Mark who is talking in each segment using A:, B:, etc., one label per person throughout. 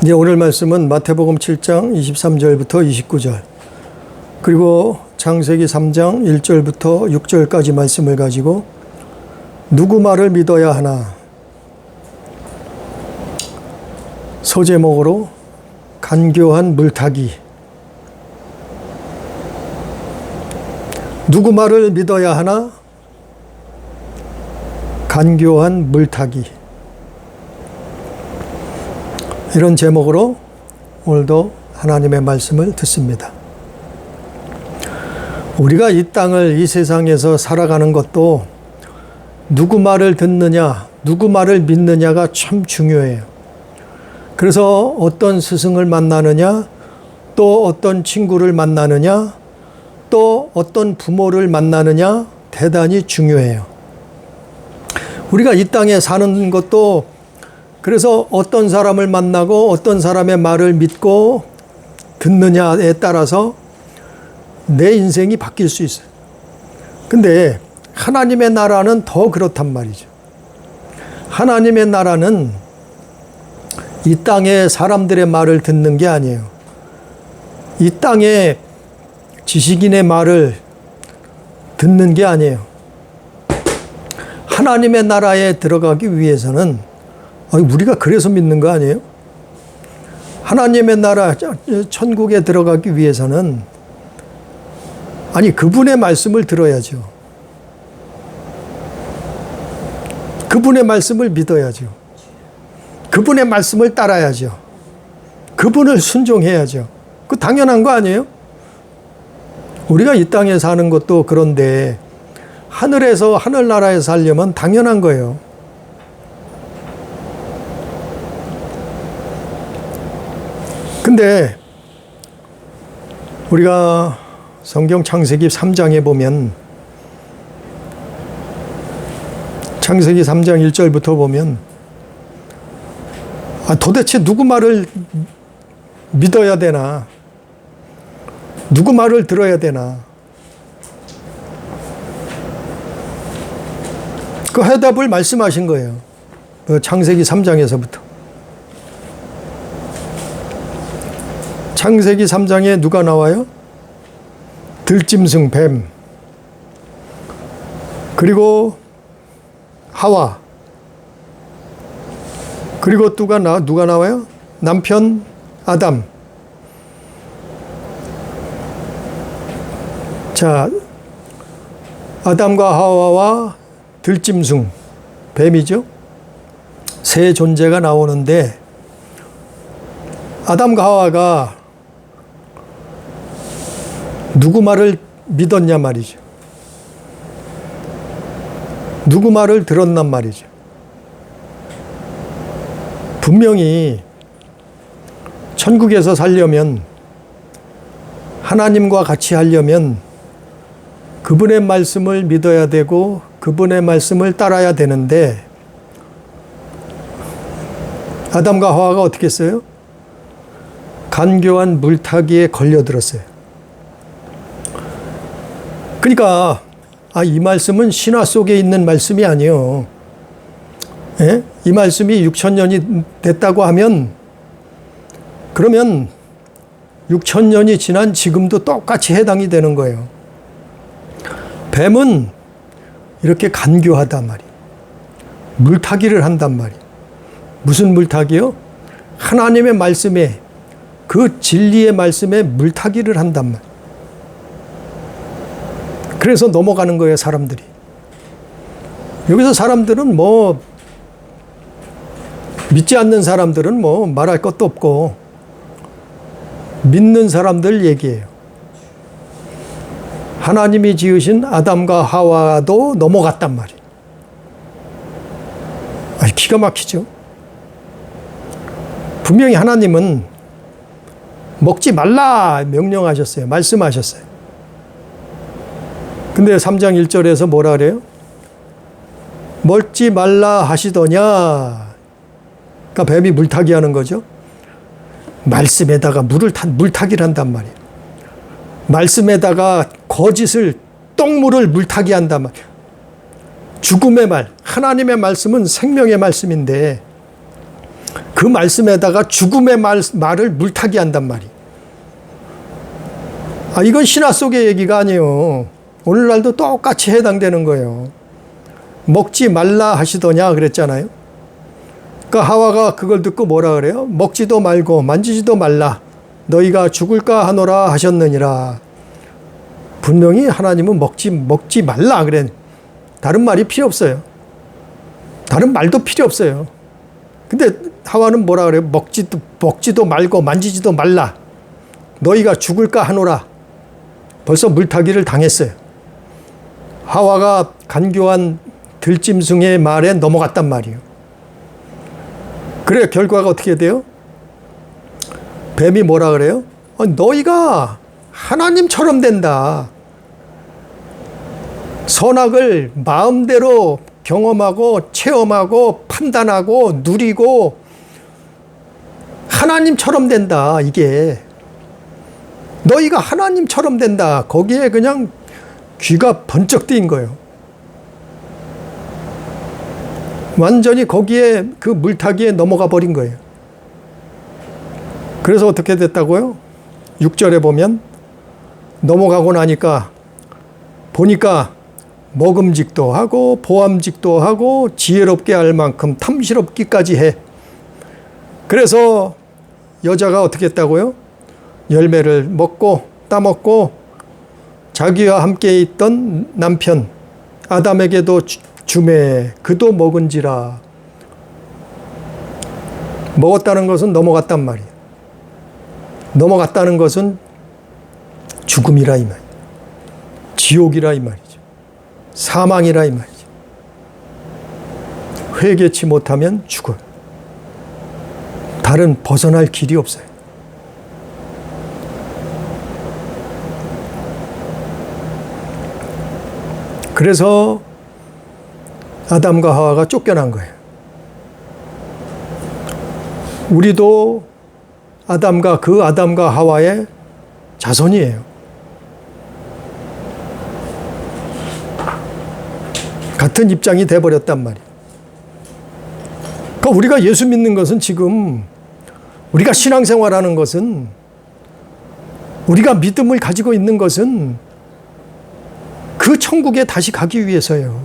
A: 이제 오늘 말씀은 마태복음 7장 23절부터 29절 그리고 창세기 3장 1절부터 6절까지 말씀을 가지고 누구 말을 믿어야 하나 소제목으로 간교한 물타기. 누구 말을 믿어야 하나 간교한 물타기. 이런 제목으로 오늘도 하나님의 말씀을 듣습니다. 우리가 이 땅을 이 세상에서 살아가는 것도 누구 말을 듣느냐, 누구 말을 믿느냐가 참 중요해요. 그래서 어떤 스승을 만나느냐, 또 어떤 친구를 만나느냐, 또 어떤 부모를 만나느냐 대단히 중요해요. 우리가 이 땅에 사는 것도 그래서 어떤 사람을 만나고 어떤 사람의 말을 믿고 듣느냐에 따라서 내 인생이 바뀔 수 있어요. 근데 하나님의 나라는 더 그렇단 말이죠. 하나님의 나라는 이 땅의 사람들의 말을 듣는 게 아니에요. 이 땅의 지식인의 말을 듣는 게 아니에요. 하나님의 나라에 들어가기 위해서는 우리가 그래서 믿는 거 아니에요? 하나님의 나라, 천국에 들어가기 위해서는 그분의 말씀을 들어야죠. 그분의 말씀을 믿어야죠. 그분의 말씀을 따라야죠. 그분을 순종해야죠. 그 당연한 거 아니에요? 우리가 이 땅에 사는 것도 그런데 하늘에서 하늘나라에 살려면 당연한 거예요. 근데 우리가 성경 창세기 3장에 보면 창세기 3장 1절부터 보면 도대체 누구 말을 믿어야 되나? 누구 말을 들어야 되나? 그 해답을 말씀하신 거예요. 창세기 3장에서부터. 창세기 3장에 누가 나와요? 들짐승 뱀, 그리고 하와, 그리고 누가 나와요? 남편 아담. 자, 아담과 하와와 들짐승, 뱀이죠. 세 존재가 나오는데 아담과 하와가 누구 말을 믿었냐 말이죠. 누구 말을 들었단 말이죠. 분명히 천국에서 살려면, 하나님과 같이 하려면 그분의 말씀을 믿어야 되고 그분의 말씀을 따라야 되는데 아담과 하와가 어떻게 했어요? 간교한 물타기에 걸려들었어요. 그러니까 이 말씀은 신화 속에 있는 말씀이 아니에요. 예? 이 말씀이 6,000년이 됐다고 하면 그러면 6,000년이 지난 지금도 똑같이 해당이 되는 거예요. 뱀은 이렇게 간교하단 말이에요. 물타기를 한단 말이에요. 무슨 물타기요? 하나님의 말씀에, 그 진리의 말씀에 물타기를 한단 말이에요. 그래서 넘어가는 거예요, 사람들이. 여기서 사람들은 믿지 않는 사람들은 말할 것도 없고, 믿는 사람들 얘기예요. 하나님이 지으신 아담과 하와도 넘어갔단 말이에요. 기가 막히죠? 분명히 하나님은 먹지 말라 명령하셨어요. 말씀하셨어요. 근데 3장 1절에서 뭐라 그래요? 먹지 말라 하시더냐. 그러니까 뱀이 물타기 하는 거죠. 말씀에다가 물타기를 한단 말이에요. 말씀에다가 거짓을, 똥물을 물타기 한단 말이에요. 죽음의 말, 하나님의 말씀은 생명의 말씀인데 그 말씀에다가 죽음의 말을 물타기 한단 말이에요. 이건 신화 속의 얘기가 아니에요. 오늘날도 똑같이 해당되는 거예요. 먹지 말라 하시더냐 그랬잖아요. 그러니까 하와가 그걸 듣고 뭐라 그래요? 먹지도 말고 만지지도 말라. 너희가 죽을까 하노라 하셨느니라. 분명히 하나님은 먹지 말라 그래. 다른 말이 필요 없어요. 다른 말도 필요 없어요. 근데 하와는 뭐라 그래요? 먹지도 말고 만지지도 말라. 너희가 죽을까 하노라. 벌써 물타기를 당했어요. 하와가 간교한 들짐승의 말에 넘어갔단 말이에요. 그래 결과가 어떻게 돼요? 뱀이 뭐라 그래요? 너희가 하나님처럼 된다. 선악을 마음대로 경험하고 체험하고 판단하고 누리고 하나님처럼 된다. 이게 너희가 하나님처럼 된다. 거기에 그냥 귀가 번쩍 뜨인 거예요. 완전히 거기에 그 물타기에 넘어가 버린 거예요. 그래서 어떻게 됐다고요? 6절에 보면 넘어가고 나니까 보니까 먹음직도 하고 보암직도 하고 지혜롭게 할 만큼 탐스럽기까지 해. 그래서 여자가 어떻게 했다고요? 열매를 먹고 따먹고 자기와 함께 있던 남편 아담에게도 주매 그도 먹은지라. 먹었다는 것은 넘어갔단 말이에요. 넘어갔다는 것은 죽음이라 이 말이에요. 지옥이라 이 말이죠. 사망이라 이 말이죠. 회개치 못하면 죽어요. 다른 벗어날 길이 없어요. 그래서 아담과 하와가 쫓겨난 거예요. 우리도 아담과 하와의 자손이에요. 같은 입장이 돼버렸단 말이에요. 그러니까 우리가 예수 믿는 것은 지금 우리가 신앙생활하는 것은 우리가 믿음을 가지고 있는 것은 그 천국에 다시 가기 위해서예요.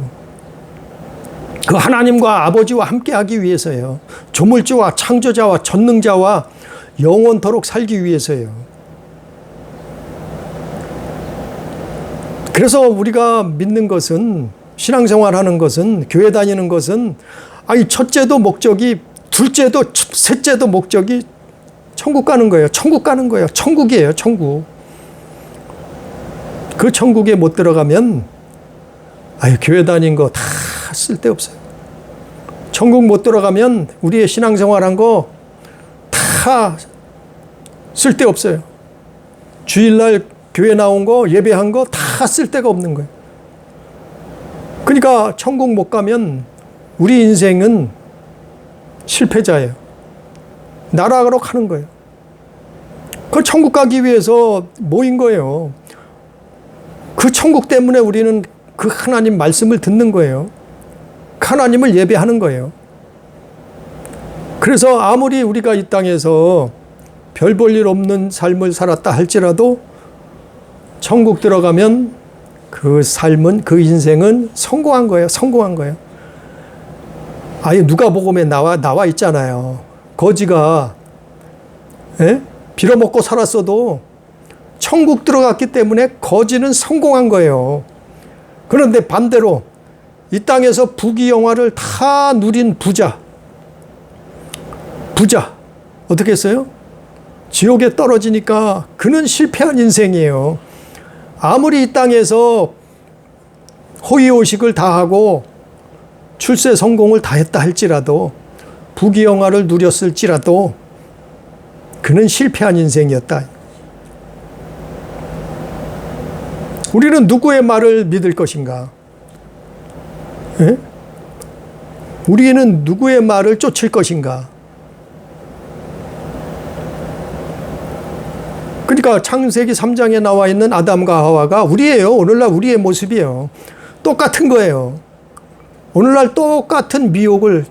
A: 그 하나님과 아버지와 함께 하기 위해서예요. 조물주와 창조자와 전능자와 영원토록 살기 위해서예요. 그래서 우리가 믿는 것은 신앙생활하는 것은 교회 다니는 것은 첫째도 목적이 둘째도 셋째도 목적이 천국 가는 거예요. 천국 가는 거예요. 천국이에요. 천국. 그 천국에 못 들어가면 교회 다닌 거 다 쓸데없어요. 천국 못 들어가면 우리의 신앙생활한 거 다 쓸데없어요. 주일날 교회 나온 거 예배한 거 다 쓸데가 없는 거예요. 그러니까 천국 못 가면 우리 인생은 실패자예요. 나락으로 가는 거예요. 그 천국 가기 위해서 모인 거예요. 그 천국 때문에 우리는 그 하나님 말씀을 듣는 거예요. 하나님을 예배하는 거예요. 그래서 아무리 우리가 이 땅에서 별 볼 일 없는 삶을 살았다 할지라도 천국 들어가면 그 삶은, 그 인생은 성공한 거예요. 성공한 거예요. 누가복음에 나와 있잖아요. 거지가 빌어먹고 살았어도 천국 들어갔기 때문에 거지는 성공한 거예요. 그런데 반대로 이 땅에서 부귀영화를 다 누린 부자 어떻게 했어요? 지옥에 떨어지니까 그는 실패한 인생이에요. 아무리 이 땅에서 호의호식을 다 하고 출세 성공을 다 했다 할지라도 부귀영화를 누렸을지라도 그는 실패한 인생이었다. 우리는 누구의 말을 믿을 것인가? 우리는 누구의 말을 쫓을 것인가? 그러니까 창세기 3장에 나와 있는 아담과 하와가 우리예요. 오늘날 우리의 모습이에요. 똑같은 거예요. 오늘날 똑같은 미혹을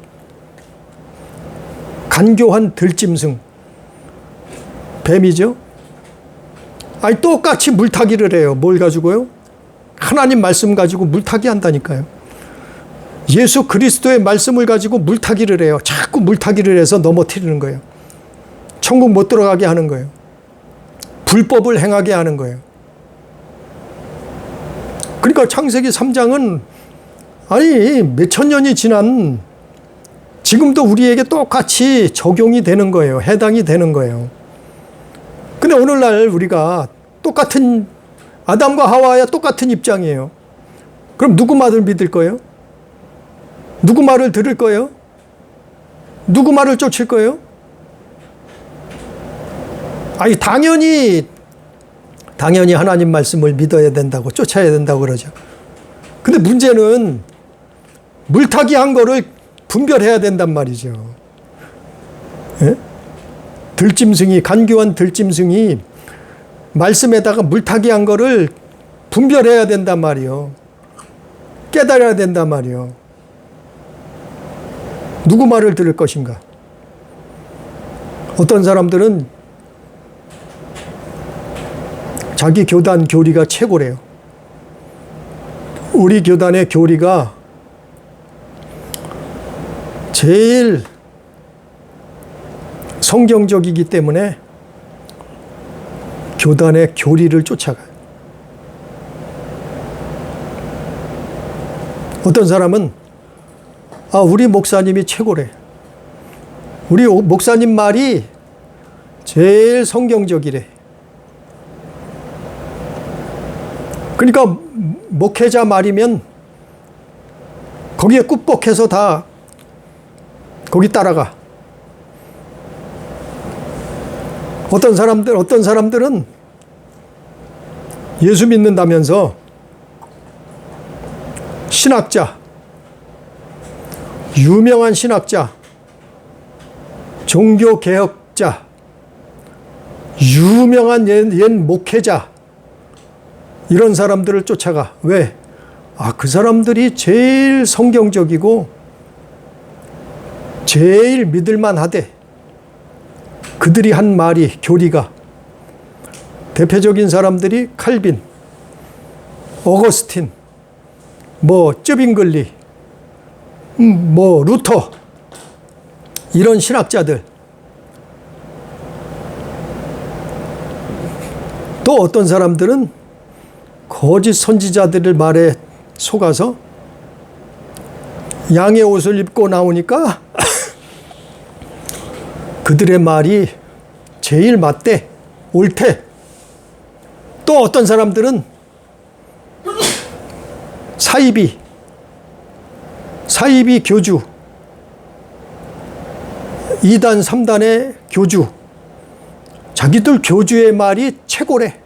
A: 간교한 들짐승. 뱀이죠. 아니 똑같이 물타기를 해요. 뭘 가지고요? 하나님 말씀 가지고 물타기 한다니까요. 예수 그리스도의 말씀을 가지고 물타기를 해요. 자꾸 물타기를 해서 넘어뜨리는 거예요. 천국 못 들어가게 하는 거예요. 불법을 행하게 하는 거예요. 그러니까 창세기 3장은 아니 몇천 년이 지난 지금도 우리에게 똑같이 적용이 되는 거예요. 해당이 되는 거예요. 근데 오늘날 우리가 똑같은 아담과 하와야 똑같은 입장이에요. 그럼 누구 말을 믿을 거예요? 누구 말을 들을 거예요? 누구 말을 쫓을 거예요? 아니 당연히 하나님 말씀을 믿어야 된다고 쫓아야 된다고 그러죠. 근데 문제는 물타기 한 거를 분별해야 된단 말이죠. 예? 들짐승이 간교한 들짐승이 말씀에다가 물타기 한 거를 분별해야 된단 말이요. 깨달아야 된단 말이요. 누구 말을 들을 것인가? 어떤 사람들은 자기 교단 교리가 최고래요. 우리 교단의 교리가 제일 성경적이기 때문에 교단의 교리를 쫓아가요. 어떤 사람은 우리 목사님이 최고래. 우리 목사님 말이 제일 성경적이래. 그러니까 목회자 말이면 거기에 꾹뻑해서 다 거기 따라가. 어떤 사람들은 예수 믿는다면서 신학자, 유명한 신학자, 종교개혁자, 유명한 옛 목회자, 이런 사람들을 쫓아가. 왜? 그 사람들이 제일 성경적이고 제일 믿을만 하대. 그들이 한 말이, 교리가. 대표적인 사람들이 칼빈, 어거스틴, 쯔빙글리, 루터, 이런 신학자들. 또 어떤 사람들은 거짓 선지자들의 말에 속아서 양의 옷을 입고 나오니까 그들의 말이 제일 맞대, 옳대. 또 어떤 사람들은 사이비 교주, 2단, 3단의 교주, 자기들 교주의 말이 최고래.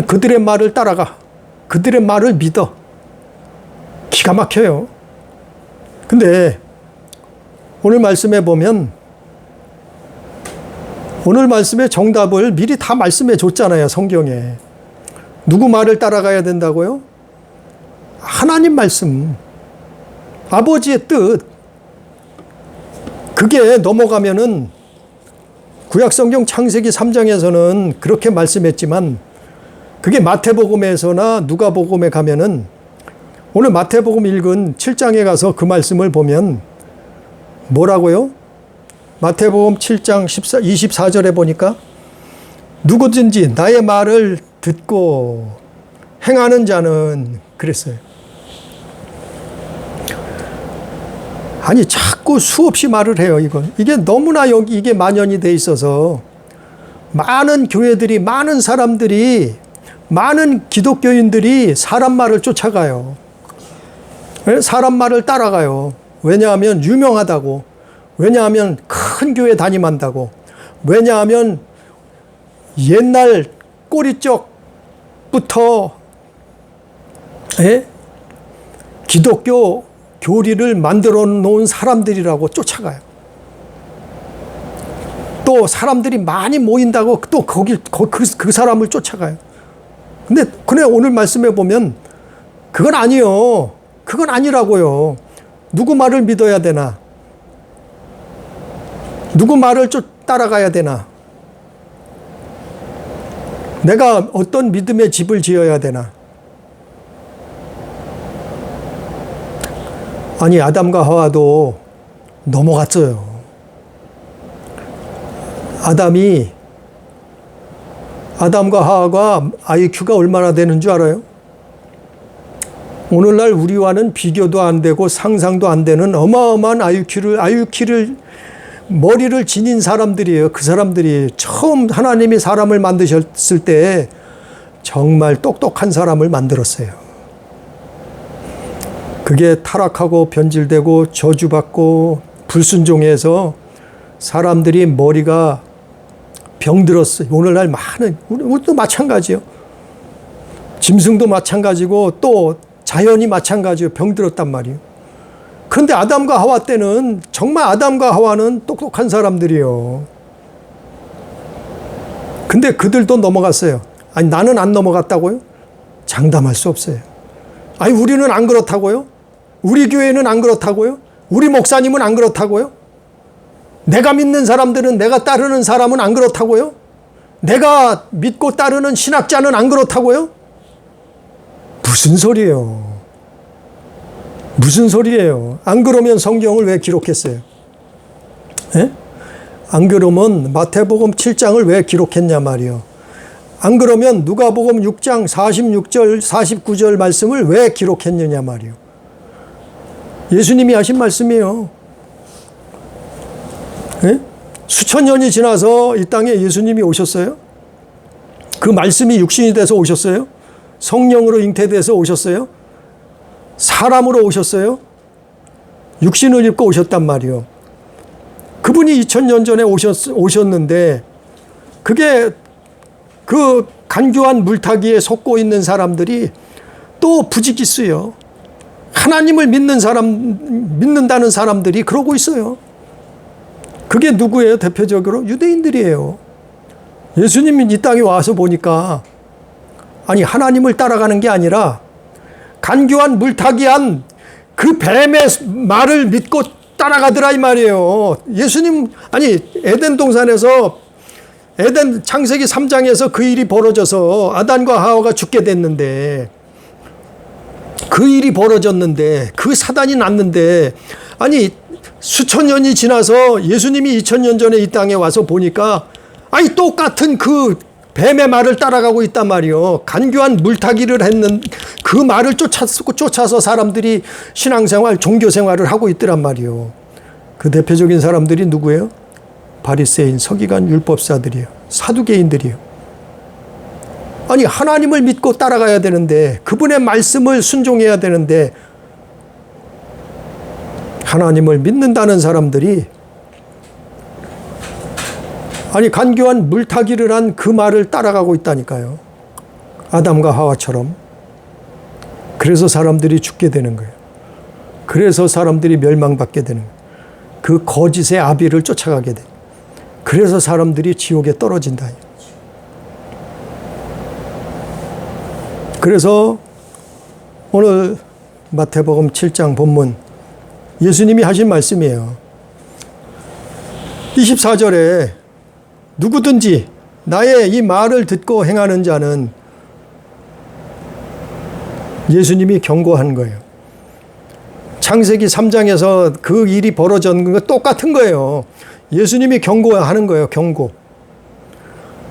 A: 그들의 말을 따라가. 그들의 말을 믿어. 기가 막혀요. 근데 오늘 말씀해 보면 오늘 말씀의 정답을 미리 다 말씀해 줬잖아요. 성경에. 누구 말을 따라가야 된다고요? 하나님 말씀, 아버지의 뜻. 그게 넘어가면은 구약성경 창세기 3장에서는 그렇게 말씀했지만 그게 마태복음에서나 누가복음에 가면은 오늘 마태복음 읽은 7장에 가서 그 말씀을 보면 뭐라고요? 마태복음 7장 24절에 보니까 누구든지 나의 말을 듣고 행하는 자는 그랬어요. 아니 자꾸 수없이 말을 해요. 이게 너무나 이게 만연이 돼 있어서 많은 교회들이, 많은 사람들이, 많은 기독교인들이 사람 말을 쫓아가요. 사람 말을 따라가요. 왜냐하면 유명하다고. 왜냐하면 큰 교회 담임한다고. 왜냐하면 옛날 꼬리쪽부터 기독교 교리를 만들어 놓은 사람들이라고 쫓아가요. 또 사람들이 많이 모인다고 또 그 사람을 쫓아가요. 근데 오늘 말씀해 보면 그건 아니요. 그건 아니라고요. 누구 말을 믿어야 되나? 누구 말을 따라가야 되나? 내가 어떤 믿음의 집을 지어야 되나? 아니, 아담과 하와도 넘어갔어요. 아담과 하와가 IQ가 얼마나 되는 줄 알아요? 오늘날 우리와는 비교도 안 되고 상상도 안 되는 어마어마한 IQ를 머리를 지닌 사람들이에요. 그 사람들이 처음 하나님이 사람을 만드셨을 때 정말 똑똑한 사람을 만들었어요. 그게 타락하고 변질되고 저주받고 불순종해서 사람들이 머리가 병들었어요. 오늘날 많은, 우리도 마찬가지요. 짐승도 마찬가지고 또 자연이 마찬가지요. 병들었단 말이에요. 그런데 아담과 하와 때는 정말 아담과 하와는 똑똑한 사람들이요. 근데 그들도 넘어갔어요. 아니, 나는 안 넘어갔다고요? 장담할 수 없어요. 아니, 우리는 안 그렇다고요? 우리 교회는 안 그렇다고요? 우리 목사님은 안 그렇다고요? 내가 믿는 사람들은, 내가 따르는 사람은 안 그렇다고요? 내가 믿고 따르는 신학자는 안 그렇다고요? 무슨 소리예요? 무슨 소리예요? 안 그러면 성경을 왜 기록했어요? 예? 안 그러면 마태복음 7장을 왜 기록했냐 말이요. 안 그러면 누가복음 6장 46절 49절 말씀을 왜 기록했느냐 말이요. 예수님이 하신 말씀이에요. 예? 수천 년이 지나서 이 땅에 예수님이 오셨어요? 그 말씀이 육신이 돼서 오셨어요? 성령으로 잉태돼서 오셨어요? 사람으로 오셨어요? 육신을 입고 오셨단 말이요. 그분이 2000년 전에 오셨는데 그게 그 간교한 물타기에 속고 있는 사람들이 또 부지기수요. 하나님을 믿는다는 사람들이 그러고 있어요. 그게 누구예요? 대표적으로 유대인들이에요. 예수님이 이 땅에 와서 보니까 아니, 하나님을 따라가는 게 아니라 간교한 물타기한 그 뱀의 말을 믿고 따라가더라 이 말이에요. 예수님, 아니, 에덴 동산에서 에덴 창세기 3장에서 그 일이 벌어져서 아담과 하와가 죽게 됐는데, 그 일이 벌어졌는데, 그 사단이 났는데, 아니, 수천 년이 지나서 예수님이 2000년 전에 이 땅에 와서 보니까 아니, 똑같은 그 뱀의 말을 따라가고 있단 말이요. 간교한 물타기를 했는 그 말을 쫓아서 사람들이 신앙생활, 종교생활을 하고 있더란 말이요. 그 대표적인 사람들이 누구예요? 바리새인, 서기관, 율법사들이에요. 사두개인들이에요. 아니, 하나님을 믿고 따라가야 되는데, 그분의 말씀을 순종해야 되는데, 하나님을 믿는다는 사람들이 아니, 간교한 물타기를 한 그 말을 따라가고 있다니까요. 아담과 하와처럼. 그래서 사람들이 죽게 되는 거예요. 그래서 사람들이 멸망받게 되는 거예요. 그 거짓의 아비를 쫓아가게 돼요. 그래서 사람들이 지옥에 떨어진다. 그래서 오늘 마태복음 7장 본문 예수님이 하신 말씀이에요. 24절에 누구든지 나의 이 말을 듣고 행하는 자는, 예수님이 경고한 거예요. 창세기 3장에서 그 일이 벌어진 거 똑같은 거예요. 예수님이 경고하는 거예요. 경고.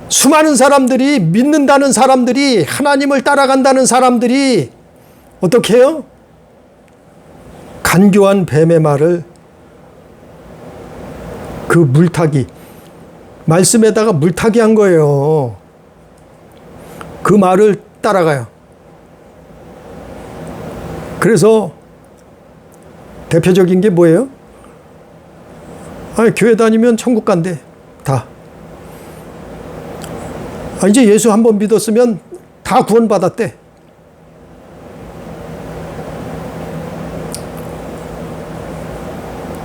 A: 수많은 사람들이, 믿는다는 사람들이, 하나님을 따라간다는 사람들이 어떻게 해요? 간교한 뱀의 말을, 그 물타기, 말씀에다가 물타기 한 거예요. 그 말을 따라가요. 그래서 대표적인 게 뭐예요? 아니, 교회 다니면 천국 간대. 다. 이제 예수 한 번 믿었으면 다 구원받았대.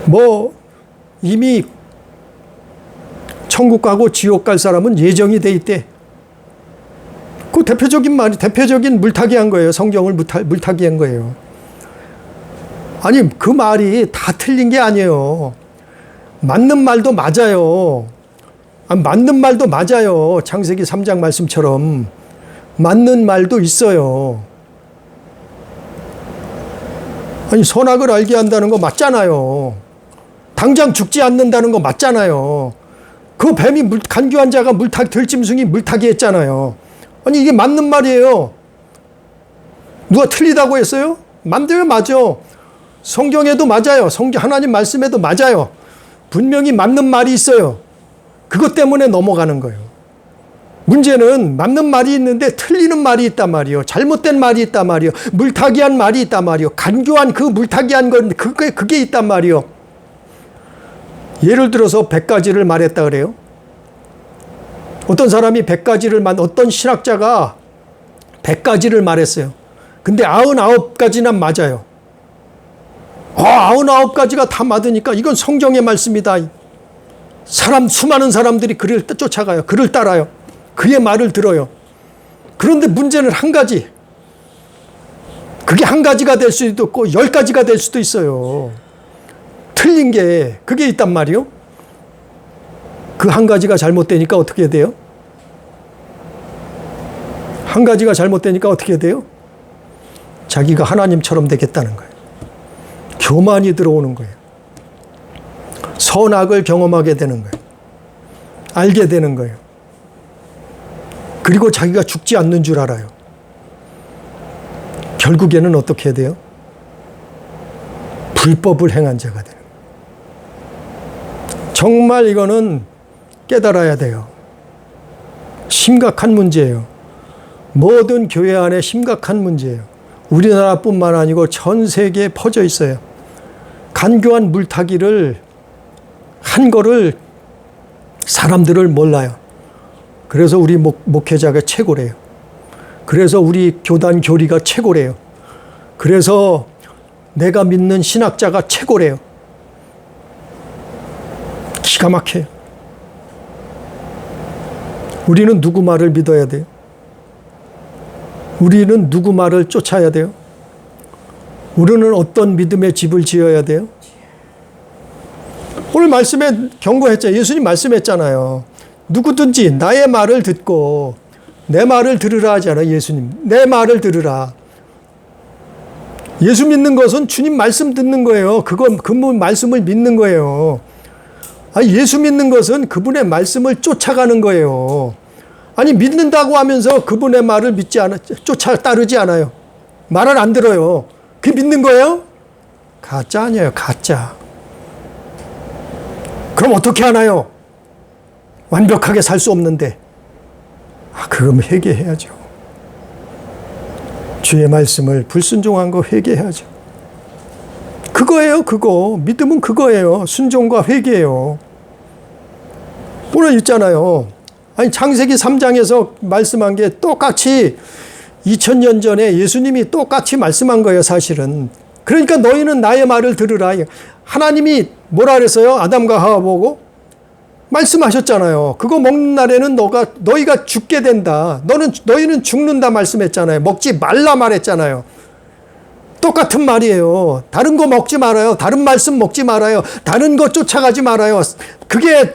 A: 뭐 이미 천국 가고 지옥 갈 사람은 예정이 돼 있대. 그 대표적인 물타기 한 거예요. 성경을 물타기 한 거예요. 아니, 그 말이 다 틀린 게 아니에요. 맞는 말도 맞아요. 맞는 말도 맞아요. 창세기 3장 말씀처럼. 맞는 말도 있어요. 아니, 선악을 알게 한다는 거 맞잖아요. 당장 죽지 않는다는 거 맞잖아요. 그 뱀이 간교한 자가 들짐승이 물타기 했잖아요. 아니, 이게 맞는 말이에요. 누가 틀리다고 했어요? 맘대로 맞아. 성경에도 맞아요. 하나님 말씀에도 맞아요. 분명히 맞는 말이 있어요. 그것 때문에 넘어가는 거예요. 문제는 맞는 말이 있는데 틀리는 말이 있단 말이에요. 잘못된 말이 있단 말이에요. 물타기한 말이 있단 말이에요. 간교한 그 물타기한 건 그게 있단 말이에요. 예를 들어서 100가지를 말했다 그래요. 어떤 사람이 100가지를 어떤 신학자가 100가지를 말했어요. 근데 99가지는 맞아요. 99가지가 다 맞으니까 이건 성경의 말씀이다. 수많은 사람들이 그를 쫓아가요. 그를 따라요. 그의 말을 들어요. 그런데 문제는 한 가지. 그게 한 가지가 될 수도 있고 10가지가 될 수도 있어요. 틀린 게 그게 있단 말이요. 그 한 가지가 잘못되니까 어떻게 돼요? 한 가지가 잘못되니까 어떻게 돼요? 자기가 하나님처럼 되겠다는 거예요. 교만이 들어오는 거예요. 선악을 경험하게 되는 거예요. 알게 되는 거예요. 그리고 자기가 죽지 않는 줄 알아요. 결국에는 어떻게 돼요? 불법을 행한 자가 되는 거예요. 정말 이거는 깨달아야 돼요. 심각한 문제예요. 모든 교회 안에 심각한 문제예요. 우리나라뿐만 아니고 전 세계에 퍼져 있어요. 간교한 물타기를 한 거를 사람들을 몰라요. 그래서 우리 목회자가 최고래요. 그래서 우리 교단 교리가 최고래요. 그래서 내가 믿는 신학자가 최고래요. 기가 막혀요. 우리는 누구 말을 믿어야 돼요? 우리는 누구 말을 쫓아야 돼요? 우리는 어떤 믿음의 집을 지어야 돼요? 오늘 말씀에 경고했잖아요. 예수님 말씀했잖아요. 누구든지 나의 말을 듣고 내 말을 들으라 하잖아요. 예수님. 내 말을 들으라. 예수 믿는 것은 주님 말씀 듣는 거예요. 그분 말씀을 믿는 거예요. 예수 믿는 것은 그분의 말씀을 쫓아가는 거예요. 아니, 믿는다고 하면서 그분의 말을 따르지 않아요. 말을 안 들어요. 그게 믿는 거예요? 가짜 아니에요. 가짜. 그럼 어떻게 하나요? 완벽하게 살 수 없는데. 그럼 회개해야죠. 주의 말씀을 불순종한 거 회개해야죠. 그거예요, 그거. 믿음은 그거예요. 순종과 회개예요. 오늘 있잖아요. 창세기 3장에서 말씀한 게 똑같이 2000년 전에 예수님이 똑같이 말씀한 거예요, 사실은. 그러니까 너희는 나의 말을 들으라. 하나님이 뭐라 그랬어요? 아담과 하와 보고? 말씀하셨잖아요. 그거 먹는 날에는 너희가 죽게 된다. 너희는 죽는다 말씀했잖아요. 먹지 말라 말했잖아요. 똑같은 말이에요. 다른 거 먹지 말아요. 다른 말씀 먹지 말아요. 다른 거 쫓아가지 말아요. 그게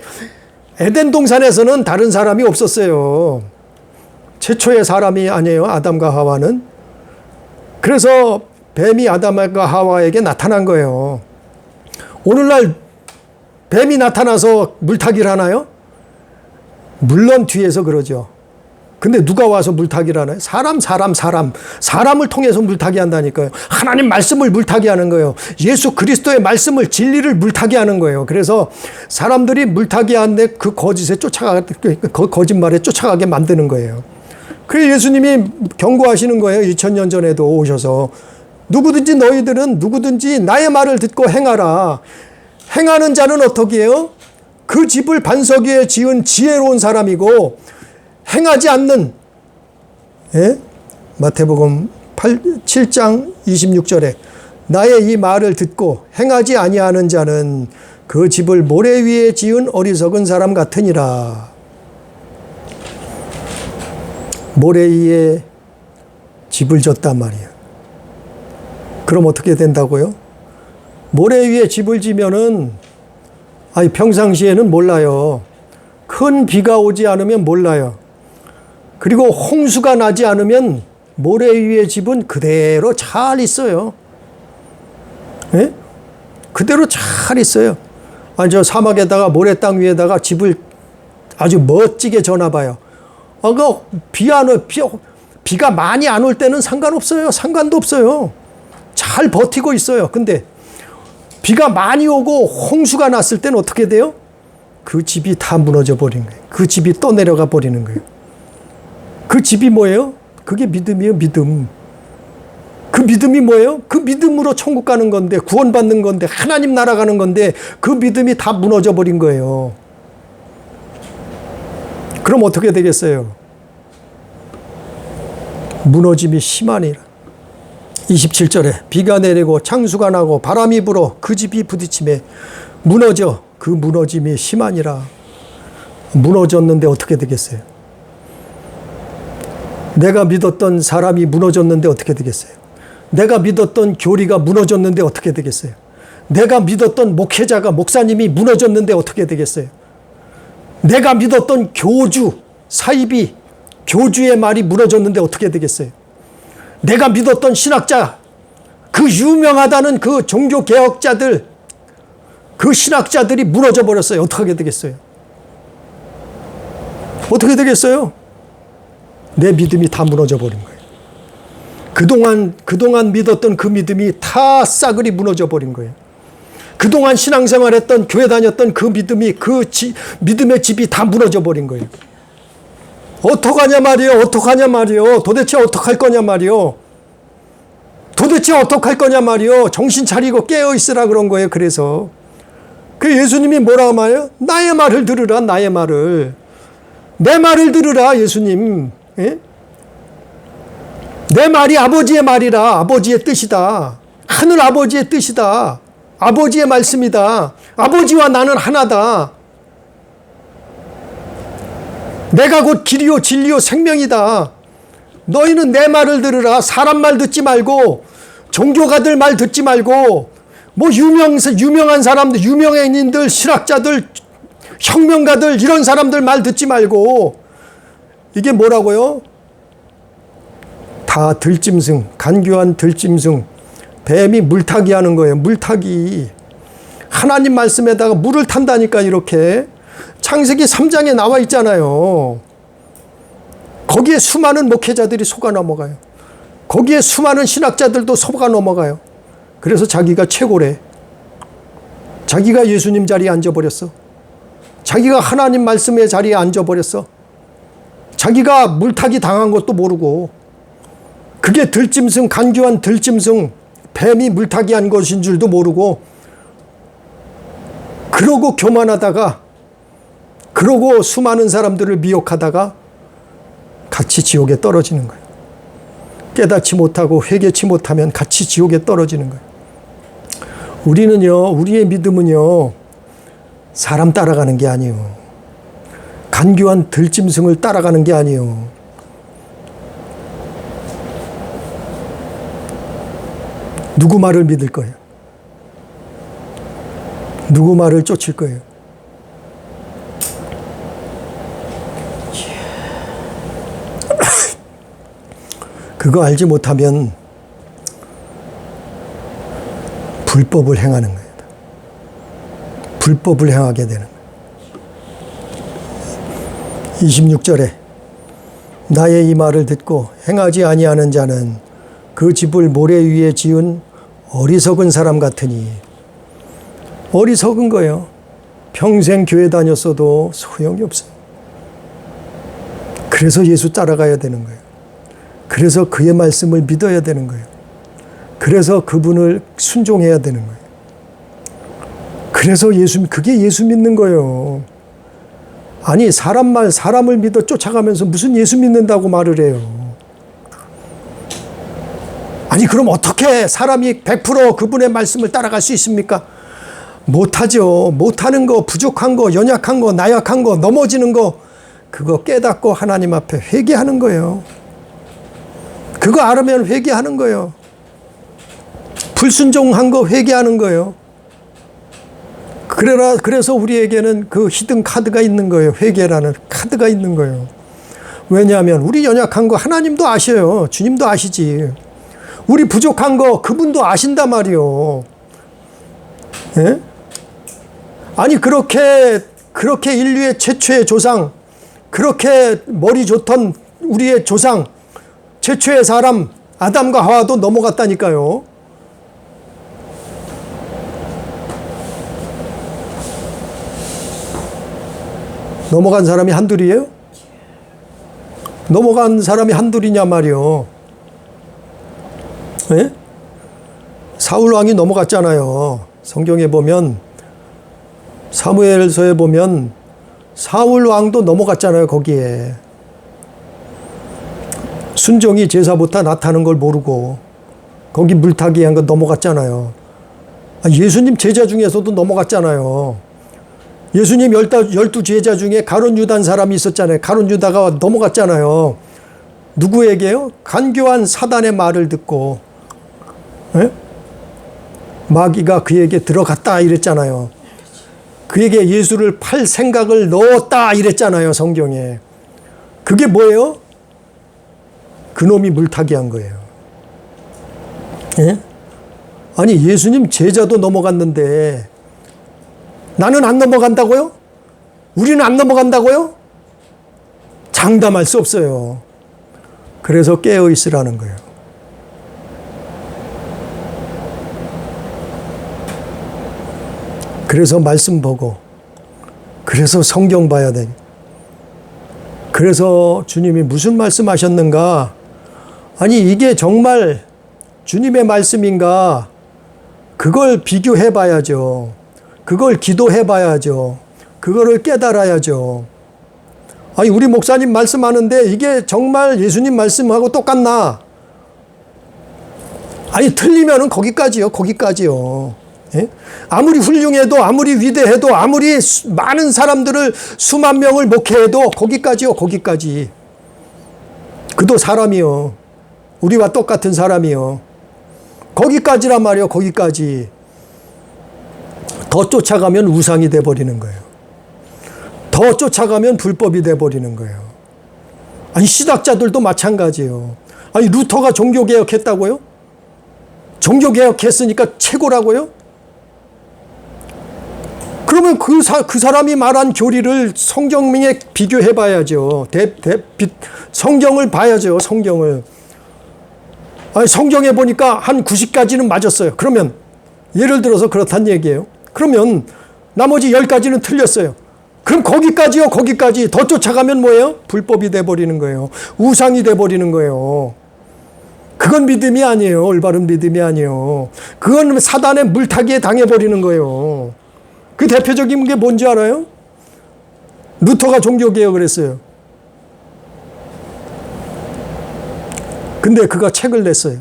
A: 에덴 동산에서는 다른 사람이 없었어요. 최초의 사람이 아니에요. 아담과 하와는. 그래서 뱀이 아담과 하와에게 나타난 거예요. 오늘날 뱀이 나타나서 물타기를 하나요? 물론 뒤에서 그러죠. 근데 누가 와서 물타기를 하나요? 사람을 통해서 물타기 한다니까요. 하나님 말씀을 물타기 하는 거예요. 예수 그리스도의 말씀을, 진리를 물타기 하는 거예요. 그래서 사람들이 물타기 하는데 그 거짓말에 쫓아가게 만드는 거예요. 그래서 예수님이 경고하시는 거예요. 2000년 전에도 오셔서. 누구든지 나의 말을 듣고 행하라. 행하는 자는 어떻게 해요? 그 집을 반석 위에 지은 지혜로운 사람이고, 행하지 않는, 마태복음 7장 26절에 나의 이 말을 듣고 행하지 아니하는 자는 그 집을 모래 위에 지은 어리석은 사람 같으니라. 모래 위에 집을 졌단 말이에요. 그럼 어떻게 된다고요? 모래 위에 집을 지면은 아니, 평상시에는 몰라요. 큰 비가 오지 않으면 몰라요. 그리고 홍수가 나지 않으면 모래 위의 집은 그대로 잘 있어요. 예? 그대로 잘 있어요. 아니, 저 사막에다가 모래 땅 위에다가 집을 아주 멋지게 져놔 봐요. 비가 많이 안 올 때는 상관없어요. 상관도 없어요. 잘 버티고 있어요. 근데 비가 많이 오고 홍수가 났을 때는 어떻게 돼요? 그 집이 다 무너져 버린 거예요. 그 집이 떠내려가 버리는 거예요. 그 집이 뭐예요? 그게 믿음이에요, 믿음. 그 믿음이 뭐예요? 그 믿음으로 천국 가는 건데, 구원받는 건데, 하나님 나라 가는 건데, 그 믿음이 다 무너져 버린 거예요. 그럼 어떻게 되겠어요? 무너짐이 심하니라. 27절에 비가 내리고 창수가 나고 바람이 불어 그 집이 부딪힘에 무너져 그 무너짐이 심하니라. 무너졌는데 어떻게 되겠어요? 내가 믿었던 사람이 무너졌는데 어떻게 되겠어요? 내가 믿었던 교리가 무너졌는데 어떻게 되겠어요? 내가 믿었던 목회자가 목사님이 무너졌는데 어떻게 되겠어요? 내가 믿었던 교주 사입이 교주의 말이 무너졌는데 어떻게 되겠어요? 내가 믿었던 신학자, 그 유명하다는 그 종교개혁자들, 그 신학자들이 무너져 버렸어요. 어떻게 되겠어요? 어떻게 되겠어요? 내 믿음이 다 무너져 버린 거예요. 그동안 믿었던 그 믿음이 다 싸그리 무너져 버린 거예요. 그동안 신앙생활 했던, 교회 다녔던 그 믿음이, 믿음의 집이 다 무너져 버린 거예요. 어떡하냐 말이요. 어떡하냐 말이요. 도대체 어떡할 거냐 말이요. 도대체 어떡할 거냐 말이요. 정신 차리고 깨어 있으라 그런 거예요. 그래서 그 예수님이 뭐라고 말해요? 나의 말을 들으라. 나의 말을. 내 말을 들으라. 예수님. 예? 내 말이 아버지의 말이라. 아버지의 뜻이다. 하늘 아버지의 뜻이다. 아버지의 말씀이다. 아버지와 나는 하나다. 내가 곧 길이요 진리요 생명이다. 너희는 내 말을 들으라. 사람 말 듣지 말고, 종교가들 말 듣지 말고, 뭐 유명한 사람들, 유명인들, 실학자들, 혁명가들 이런 사람들 말 듣지 말고. 이게 뭐라고요? 다 들짐승, 간교한 들짐승, 뱀이 물타기 하는 거예요. 물타기. 하나님 말씀에다가 물을 탄다니까. 이렇게 창세기 3장에 나와 있잖아요. 거기에 수많은 목회자들이 속아 넘어가요. 거기에 수많은 신학자들도 속아 넘어가요. 그래서 자기가 최고래. 자기가 예수님 자리에 앉아버렸어. 자기가 하나님 말씀의 자리에 앉아버렸어. 자기가 물타기 당한 것도 모르고, 그게 들짐승, 간교한 들짐승, 뱀이 물타기 한 것인 줄도 모르고, 그러고 교만하다가, 그러고 수많은 사람들을 미혹하다가 같이 지옥에 떨어지는 거예요. 깨닫지 못하고 회개치 못하면 같이 지옥에 떨어지는 거예요. 우리는요, 우리의 믿음은요, 사람 따라가는 게 아니에요. 간교한 들짐승을 따라가는 게 아니에요. 누구 말을 믿을 거예요? 누구 말을 쫓을 거예요? 그거 알지 못하면 불법을 행하는 거예요. 불법을 행하게 되는 거예요. 26절에 나의 이 말을 듣고 행하지 아니하는 자는 그 집을 모래 위에 지은 어리석은 사람 같으니. 어리석은 거예요. 평생 교회 다녔어도 소용이 없어요. 그래서 예수 따라가야 되는 거예요. 그래서 그의 말씀을 믿어야 되는 거예요. 그래서 그분을 순종해야 되는 거예요. 그래서 그게 예수 믿는 거예요. 아니, 사람을 믿어 쫓아가면서 무슨 예수 믿는다고 말을 해요. 아니, 그럼 어떻게 사람이 100% 그분의 말씀을 따라갈 수 있습니까? 못하죠. 못하는 거, 부족한 거, 연약한 거, 나약한 거, 넘어지는 거, 그거 깨닫고 하나님 앞에 회개하는 거예요. 그거 알으면 회개하는 거예요. 불순종한 거 회개하는 거예요. 그래서 우리에게는 그 히든 카드가 있는 거예요. 회개라는 카드가 있는 거예요. 왜냐하면 우리 연약한 거 하나님도 아셔요. 주님도 아시지. 우리 부족한 거 그분도 아신단 말이요. 예? 아니 그렇게 인류의 최초의 조상, 그렇게 머리 좋던 우리의 조상, 최초의 사람 아담과 하와도 넘어갔다니까요. 넘어간 사람이 한둘이에요? 넘어간 사람이 한둘이냐 말이요. 예? 사울 왕이 넘어갔잖아요. 성경에 보면 사무엘서에 보면 사울 왕도 넘어갔잖아요. 거기에 순종이 제사부터 나타나는 걸 모르고 거기 물타기 한 거 넘어갔잖아요. 예수님 제자 중에서도 넘어갔잖아요. 예수님 12 제자 중에 가룟 유다는 사람이 있었잖아요. 가룟 유다가 넘어갔잖아요. 누구에게요? 간교한 사단의 말을 듣고, 예? 마귀가 그에게 들어갔다 이랬잖아요. 그에게 예수를 팔 생각을 넣었다 이랬잖아요. 성경에. 그게 뭐예요? 그놈이 물타기 한 거예요. 예? 아니 예수님 제자도 넘어갔는데 나는 안 넘어간다고요? 우리는 안 넘어간다고요? 장담할 수 없어요. 그래서 깨어 있으라는 거예요. 그래서 말씀 보고, 그래서 성경 봐야 돼. 그래서 주님이 무슨 말씀하셨는가? 아니 이게 정말 주님의 말씀인가? 그걸 비교해 봐야죠. 그걸 기도해 봐야죠. 그거를 깨달아야죠. 아니 우리 목사님 말씀하는데 이게 정말 예수님 말씀하고 똑같나? 아니 틀리면은 거기까지요. 거기까지요. 예? 아무리 훌륭해도 아무리 위대해도 아무리 많은 사람들을 수만 명을 목회해도 거기까지요. 거기까지. 그도 사람이요. 우리와 똑같은 사람이요. 거기까지란 말이요. 거기까지. 더 쫓아가면 우상이 돼버리는 거예요. 더 쫓아가면 불법이 돼버리는 거예요. 아니 신학자들도 마찬가지예요. 아니 루터가 종교개혁했다고요? 종교개혁했으니까 최고라고요? 그러면 그 사람이 말한 교리를 성경에 비교해 봐야죠. 성경을 봐야죠. 성경을. 아니 성경에 보니까 한 90가지는 맞았어요. 그러면 예를 들어서 그렇단 얘기예요. 그러면 나머지 10가지는 틀렸어요. 그럼 거기까지요. 거기까지. 더 쫓아가면 뭐예요? 불법이 돼버리는 거예요. 우상이 돼버리는 거예요. 그건 믿음이 아니에요. 올바른 믿음이 아니에요. 그건 사단의 물타기에 당해버리는 거예요. 그 대표적인 게 뭔지 알아요? 루터가 종교개혁을 했어요. 근데 그가 책을 냈어요.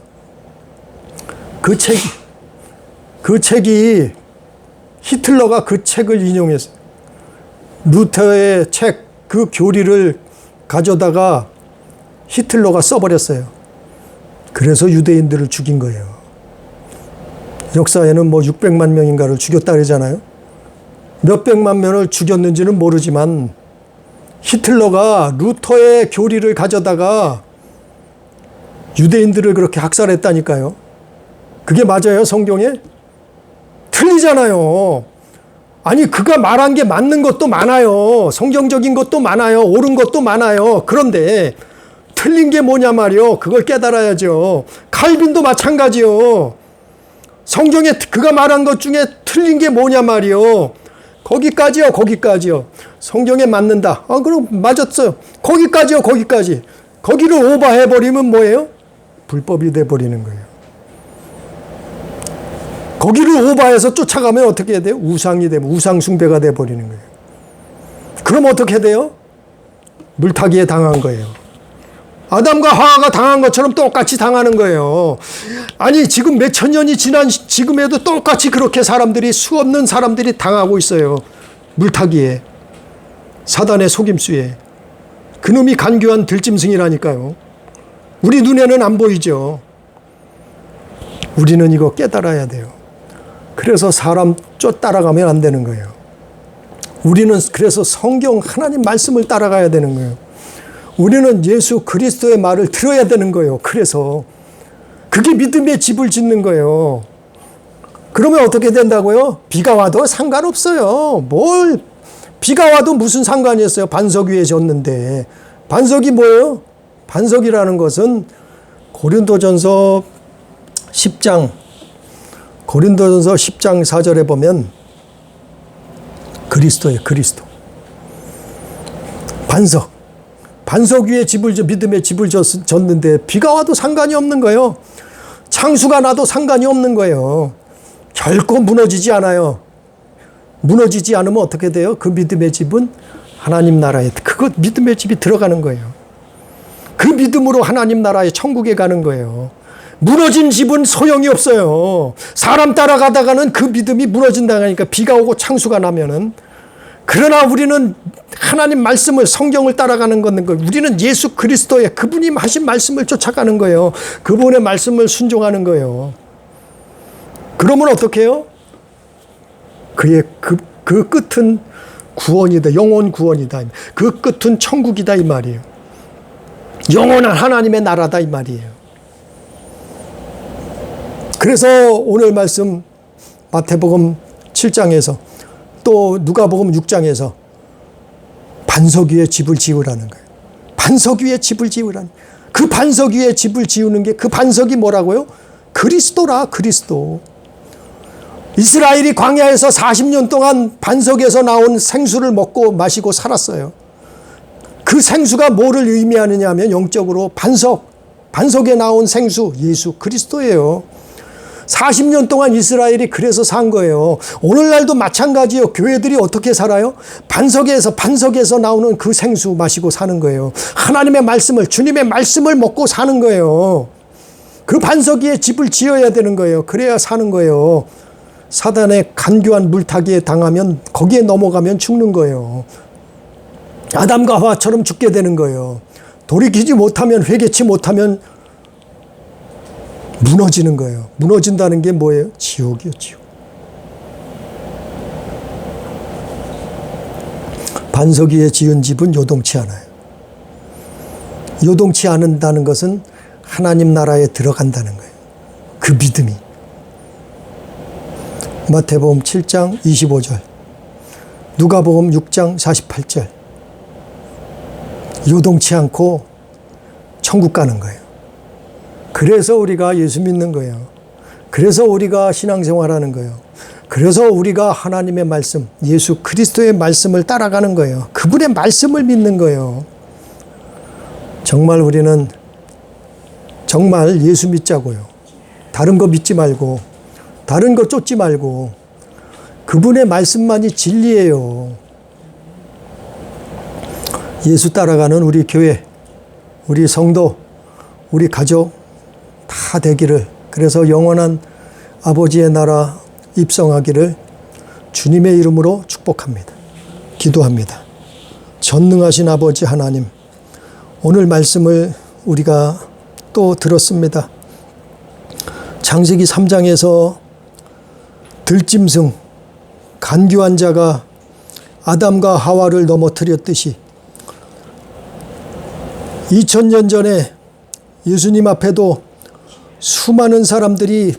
A: 그 책이 히틀러가 그 책을 인용했어요. 루터의 책, 그 교리를 가져다가 히틀러가 써버렸어요. 그래서 유대인들을 죽인 거예요. 역사에는 뭐 600만 명인가를 죽였다 그러잖아요. 몇백만 명을 죽였는지는 모르지만 히틀러가 루터의 교리를 가져다가 유대인들을 그렇게 학살했다니까요. 그게 맞아요, 성경에? 틀리잖아요. 아니, 그가 말한 게 맞는 것도 많아요. 성경적인 것도 많아요. 옳은 것도 많아요. 그런데 틀린 게 뭐냐 말이요. 그걸 깨달아야죠. 칼빈도 마찬가지요. 성경에 그가 말한 것 중에 틀린 게 뭐냐 말이요. 거기까지요. 거기까지요. 성경에 맞는다. 그럼 맞았어요. 거기까지요. 거기까지. 거기를 오버해버리면 뭐예요? 불법이 돼버리는 거예요. 거기를 오버해서 쫓아가면 어떻게 돼요? 우상이 되면 우상 숭배가 돼버리는 거예요. 그럼 어떻게 돼요? 물타기에 당한 거예요. 아담과 하와가 당한 것처럼 똑같이 당하는 거예요. 아니 지금 몇천 년이 지난 지금에도 똑같이 그렇게 수없는 사람들이 당하고 있어요. 물타기에. 사단의 속임수에. 그놈이 간교한 들짐승이라니까요. 우리 눈에는 안 보이죠. 우리는 이거 깨달아야 돼요. 그래서 사람 따라가면 안 되는 거예요. 우리는 그래서 성경 하나님 말씀을 따라가야 되는 거예요. 우리는 예수 그리스도의 말을 들어야 되는 거예요. 그래서 그게 믿음의 집을 짓는 거예요. 그러면 어떻게 된다고요? 비가 와도 상관없어요. 비가 와도 무슨 상관이 있어요? 반석 위에 졌는데. 반석이 뭐예요? 반석이라는 것은 고린도전서 10장 4절에 보면 그리스도예요. 그리스도. 반석 위에 믿음의 집을 졌는데 비가 와도 상관이 없는 거예요. 창수가 나도 상관이 없는 거예요. 결코 무너지지 않아요. 무너지지 않으면 어떻게 돼요? 그 믿음의 집은 하나님 나라에 믿음의 집이 들어가는 거예요. 그 믿음으로 하나님 나라의 천국에 가는 거예요. 무너진 집은 소용이 없어요. 사람 따라가다가는 그 믿음이 무너진다니까 비가 오고 창수가 나면은. 그러나 우리는 하나님 말씀을 성경을 따라가는 건 우리는 예수 그리스도의 그분이 하신 말씀을 쫓아가는 거예요. 그분의 말씀을 순종하는 거예요. 그러면 어떻게 해요? 그의 그 끝은 구원이다. 영원 구원이다. 그 끝은 천국이다 이 말이에요. 영원한 하나님의 나라다 이 말이에요. 그래서 오늘 말씀 마태복음 7장에서 또 누가복음 6장에서 반석 위에 집을 지으라는 거예요. 반석 위에 집을 지으라는 거예요. 그 반석 위에 집을 지우는 게 그 반석이 뭐라고요? 그리스도라. 그리스도. 이스라엘이 광야에서 40년 동안 반석에서 나온 생수를 먹고 마시고 살았어요. 그 생수가 뭐를 의미하느냐 하면 영적으로 반석에 나온 생수 예수 그리스도예요. 40년 동안 이스라엘이 그래서 산 거예요. 오늘날도 마찬가지예요. 교회들이 어떻게 살아요? 반석에서 나오는 그 생수 마시고 사는 거예요. 하나님의 말씀을, 주님의 말씀을 먹고 사는 거예요. 그 반석 위에 집을 지어야 되는 거예요. 그래야 사는 거예요. 사단의 간교한 물타기에 당하면 거기에 넘어가면 죽는 거예요. 아담과 하와처럼 죽게 되는 거예요. 돌이키지 못하면, 회개치 못하면 무너지는 거예요. 무너진다는 게 뭐예요? 지옥이요, 지옥. 반석 위에 지은 집은 요동치 않아요. 요동치 않는다는 것은 하나님 나라에 들어간다는 거예요. 그 믿음이. 마태복음 7장 25절, 누가복음 6장 48절. 요동치 않고 천국 가는 거예요. 그래서 우리가 예수 믿는 거예요. 그래서 우리가 신앙생활하는 거예요. 그래서 우리가 하나님의 말씀, 예수 그리스도의 말씀을 따라가는 거예요. 그분의 말씀을 믿는 거예요. 정말 우리는 정말 예수 믿자고요. 다른 거 믿지 말고, 다른 거 쫓지 말고, 그분의 말씀만이 진리예요. 예수 따라가는 우리 교회, 우리 성도, 우리 가족 다 되기를, 그래서 영원한 아버지의 나라 입성하기를 주님의 이름으로 축복합니다. 기도합니다. 전능하신 아버지 하나님, 오늘 말씀을 우리가 또 들었습니다. 창세기 3장에서 들짐승, 간교한 자가 아담과 하와를 넘어뜨렸듯이 2000년 전에 예수님 앞에도 수많은 사람들이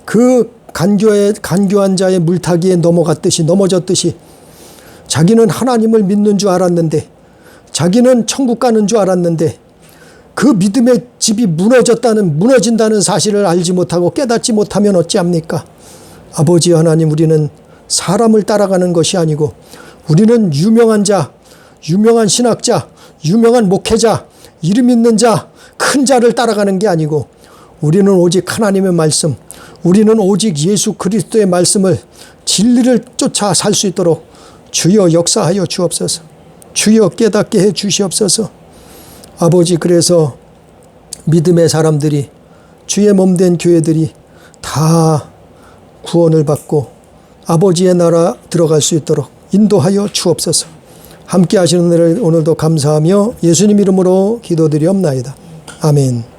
A: 그 간교한 자의 물타기에 넘어졌듯이 자기는 하나님을 믿는 줄 알았는데, 자기는 천국 가는 줄 알았는데, 그 믿음의 집이 무너진다는 사실을 알지 못하고 깨닫지 못하면 어찌합니까? 아버지 하나님, 우리는 사람을 따라가는 것이 아니고, 우리는 유명한 자, 유명한 신학자, 유명한 목회자, 이름 있는 자, 큰 자를 따라가는 게 아니고, 우리는 오직 하나님의 말씀, 우리는 오직 예수 그리스도의 말씀을, 진리를 쫓아 살 수 있도록 주여 역사하여 주옵소서. 주여 깨닫게 해 주시옵소서. 아버지, 그래서 믿음의 사람들이, 주의 몸된 교회들이 다 구원을 받고 아버지의 나라 들어갈 수 있도록 인도하여 주옵소서. 함께 하시는 은혜를 오늘도 감사하며 예수님 이름으로 기도드리옵나이다. 아멘.